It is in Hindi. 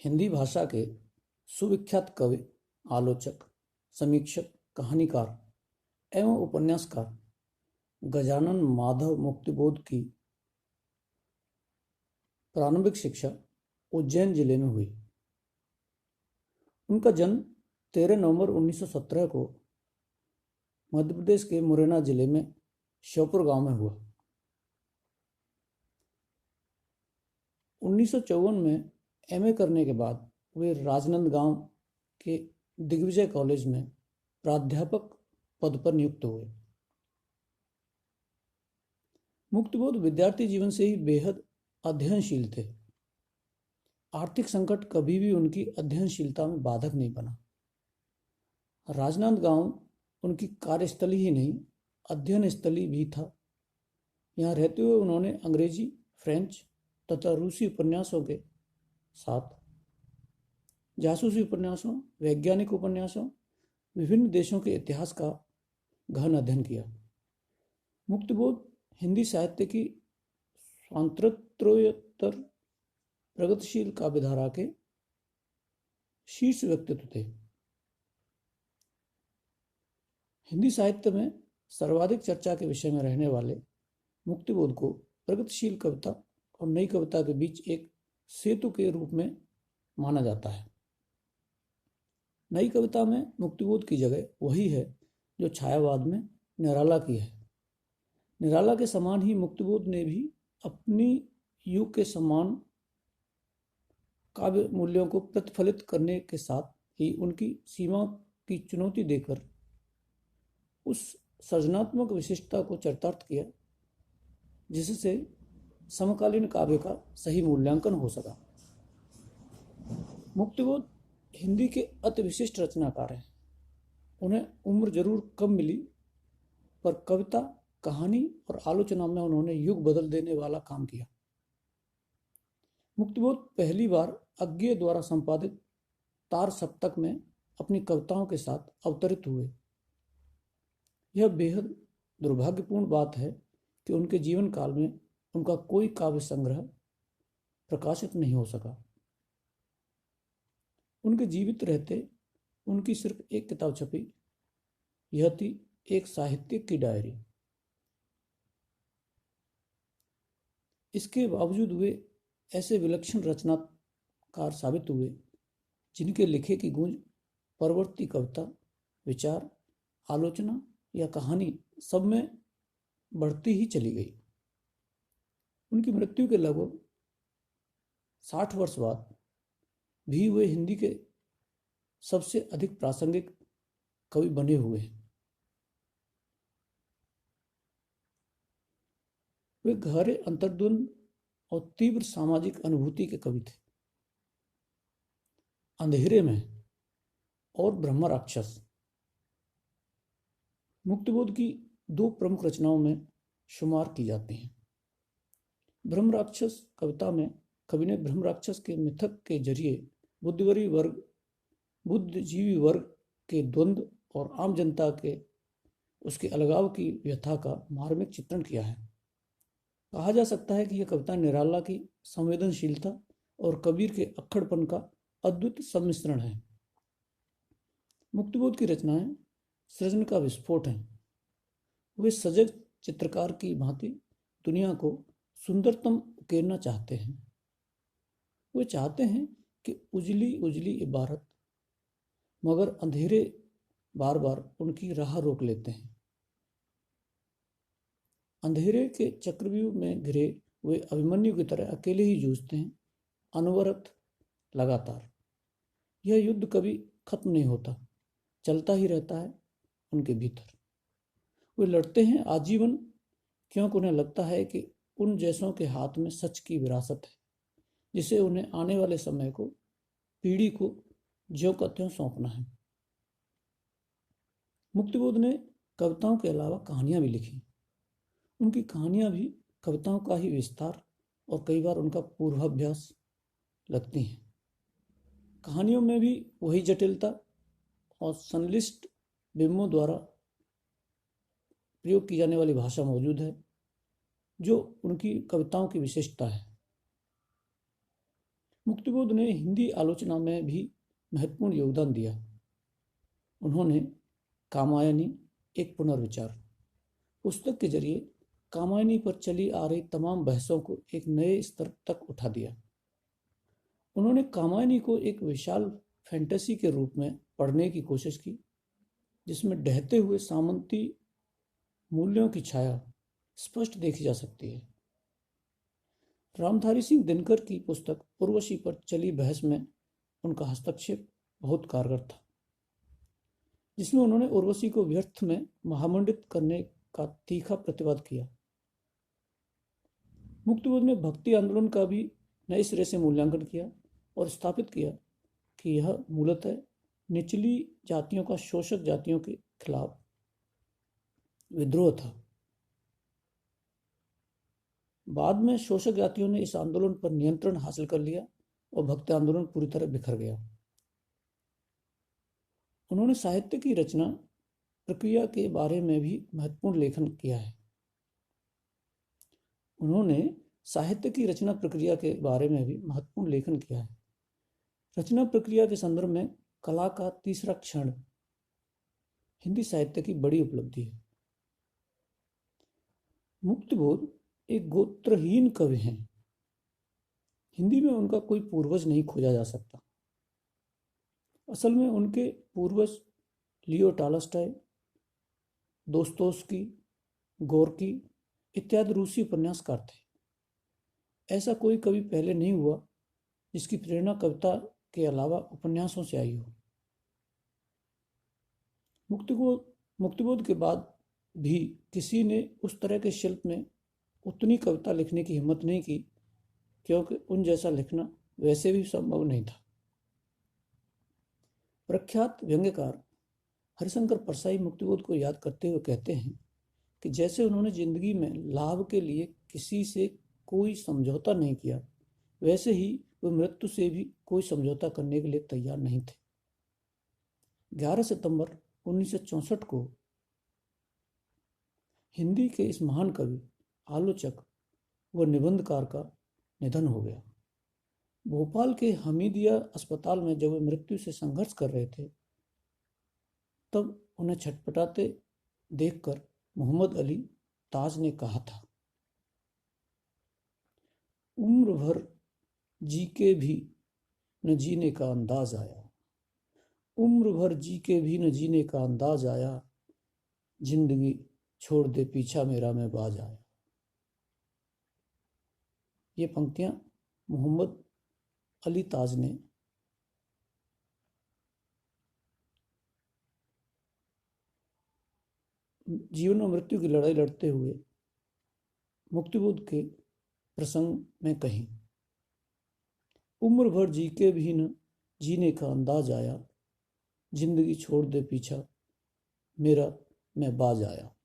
हिंदी भाषा के सुविख्यात कवि, आलोचक, समीक्षक, कहानीकार एवं उपन्यासकार गजानन माधव मुक्तिबोध की प्रारंभिक शिक्षा उज्जैन जिले में हुई। उनका जन्म 13 नवंबर 1917 को मध्य प्रदेश के मुरैना जिले में श्योपुर गांव में हुआ। 1954 में एमए करने के बाद वे राजनांदगांव के दिग्विजय कॉलेज में प्राध्यापक पद पर नियुक्त हुए। मुक्तिबोध विद्यार्थी जीवन से ही बेहद अध्ययनशील थे। आर्थिक संकट कभी भी उनकी अध्ययनशीलता में बाधक नहीं बना। राजनांदगांव उनकी कार्यस्थली ही नहीं, अध्ययन स्थली भी था। यहाँ रहते हुए उन्होंने अंग्रेजी, फ्रेंच तथा रूसी उपन्यासों के साथ जासूसी उपन्यासों, वैज्ञानिक उपन्यासों, विभिन्न देशों के इतिहास का गहन अध्ययन किया। मुक्तिबोध हिंदी साहित्य की स्वातंत्र्योत्तर प्रगतिशील काव्यधारा के शीर्ष व्यक्तित्व थे। हिंदी साहित्य में सर्वाधिक चर्चा के विषय में रहने वाले मुक्तिबोध को प्रगतिशील कविता और नई कविता के बीच एक सेतु के रूप में माना जाता है। नई कविता में मुक्तिबोध की जगह वही है जो छायावाद में निराला की है। निराला के समान ही मुक्तिबोध ने भी अपनी युग के समान काव्य मूल्यों को प्रतिफलित करने के साथ ही उनकी सीमा की चुनौती देकर उस सृजनात्मक विशिष्टता को चरितार्थ किया जिससे समकालीन काव्य का सही मूल्यांकन हो सका। मुक्तिबोध हिंदी के अति विशिष्ट रचनाकार हैं। उन्हें उम्र जरूर कम मिली, पर कविता, कहानी और आलोचना में उन्होंने युग बदल देने वाला काम किया। मुक्तिबोध पहली बार अज्ञेय द्वारा संपादित तार सप्तक में अपनी कविताओं के साथ अवतरित हुए। यह बेहद दुर्भाग्यपूर्ण बात है कि उनके जीवन काल में उनका कोई काव्य संग्रह प्रकाशित नहीं हो सका। उनके जीवित रहते उनकी सिर्फ एक किताब छपी, यह थी एक साहित्यिक की डायरी। इसके बावजूद वे ऐसे विलक्षण रचनाकार साबित हुए जिनके लिखे की गूंज परवर्ती कविता, विचार, आलोचना या कहानी सब में बढ़ती ही चली गई। उनकी मृत्यु के लगभग 60 वर्ष बाद भी वे हिंदी के सबसे अधिक प्रासंगिक कवि बने हुए हैं। वे गहरे अंतर्द्वंद और तीव्र सामाजिक अनुभूति के कवि थे। अंधेरे में और ब्रह्म राक्षस मुक्तिबोध की दो प्रमुख रचनाओं में शुमार की जाती हैं। ब्रह्म राक्षस कविता में कवि ने ब्रह्म राक्षस के मिथक के जरिए बुद्धिजीवी वर्ग के द्वंद्व और आम जनता के उसके अलगाव की व्यथा का मार्मिक चित्रण किया है। कहा जा सकता है कि यह कविता निराला की संवेदनशीलता और कबीर के अक्खड़पन का अद्भुत सम्मिश्रण है। मुक्तिबोध की रचनाएं सृजन का विस्फोट हैं। वे सजग चित्रकार की भांति दुनिया को सुंदरतम उकेरना चाहते हैं। वे चाहते हैं कि उजली उजली इबारत, मगर अंधेरे बार बार उनकी राह रोक लेते हैं। अंधेरे के चक्रव्यूह में घिरे वे अभिमन्यु की तरह अकेले ही जूझते हैं, अनवरत, लगातार। यह युद्ध कभी खत्म नहीं होता, चलता ही रहता है उनके भीतर। वे लड़ते हैं आजीवन, क्योंकि उन्हें लगता है कि उन जैसों के हाथ में सच की विरासत है, जिसे उन्हें आने वाले समय को, पीढ़ी को ज्यों का त्यों सौंपना है। मुक्तिबोध ने कविताओं के अलावा कहानियां भी लिखी। उनकी कहानियां भी कविताओं का ही विस्तार और कई बार उनका पूर्वाभ्यास लगती हैं। कहानियों में भी वही जटिलता और संश्लिष्ट बिंबों द्वारा प्रयोग की जाने वाली भाषा मौजूद है, जो उनकी कविताओं की विशेषता है। मुक्तिबोध ने हिंदी आलोचना में भी महत्वपूर्ण योगदान दिया। उन्होंने कामायनी एक पुनर्विचार पुस्तक के जरिए कामायनी पर चली आ रही तमाम बहसों को एक नए स्तर तक उठा दिया। उन्होंने कामायनी को एक विशाल फैंटेसी के रूप में पढ़ने की कोशिश की, जिसमें ढहते हुए सामंती मूल्यों की छाया स्पष्ट देखी जा सकती है। रामधारी सिंह दिनकर की पुस्तक उर्वशी पर चली बहस में उनका हस्तक्षेप बहुत कारगर था, जिसमें उन्होंने उर्वशी को व्यर्थ में महामंडित करने का तीखा प्रतिवाद किया। मुक्तिबोध ने भक्ति आंदोलन का भी नए सिरे से मूल्यांकन किया और स्थापित किया कि यह मूलतः निचली जातियों का शोषक जातियों के खिलाफ विद्रोह था। बाद में शोषक जातियों ने इस आंदोलन पर नियंत्रण हासिल कर लिया और भक्ति आंदोलन पूरी तरह बिखर गया। उन्होंने साहित्य की रचना प्रक्रिया के बारे में भी महत्वपूर्ण लेखन किया है। रचना प्रक्रिया के संदर्भ में कला का तीसरा क्षण हिंदी साहित्य की बड़ी उपलब्धि है। मुक्तिबोध एक गोत्रहीन कवि हैं। हिंदी में उनका कोई पूर्वज नहीं खोजा जा सकता। असल में उनके पूर्वज लियो टॉल्स्टॉय, दोस्तोव्स्की, गोर्की इत्यादि रूसी उपन्यासकार थे। ऐसा कोई कवि पहले नहीं हुआ जिसकी प्रेरणा कविता के अलावा उपन्यासों से आई हो। मुक्तिबोध के बाद भी किसी ने उस तरह के शिल्प में उतनी कविता लिखने की हिम्मत नहीं की, क्योंकि उन जैसा लिखना वैसे भी संभव नहीं था। प्रख्यात व्यंग्यकार हरिशंकर परसाई मुक्तिबोध को याद करते हुए कहते हैं कि जैसे उन्होंने जिंदगी में लाभ के लिए किसी से कोई समझौता नहीं किया, वैसे ही वे मृत्यु से भी कोई समझौता करने के लिए तैयार नहीं थे। 11 सितंबर 1964 को हिंदी के इस महान कवि, आलोचक व निबंधकार का निधन हो गया। भोपाल के हमीदिया अस्पताल में जब वे मृत्यु से संघर्ष कर रहे थे, तब उन्हें छटपटाते देखकर मोहम्मद अली ताज ने कहा था, उम्र भर जी के भी न जीने का अंदाज आया, उम्र भर जी के भी न जीने का अंदाज आया, जिंदगी छोड़ दे पीछा मेरा मैं बाज आया। ये पंक्तियां मोहम्मद अली ताज ने जीवन और मृत्यु की लड़ाई लड़ते हुए मुक्तिबोध के प्रसंग में कही। उम्र भर जी के भी न जीने का अंदाज आया, जिंदगी छोड़ दे पीछा मेरा मैं बाज आया।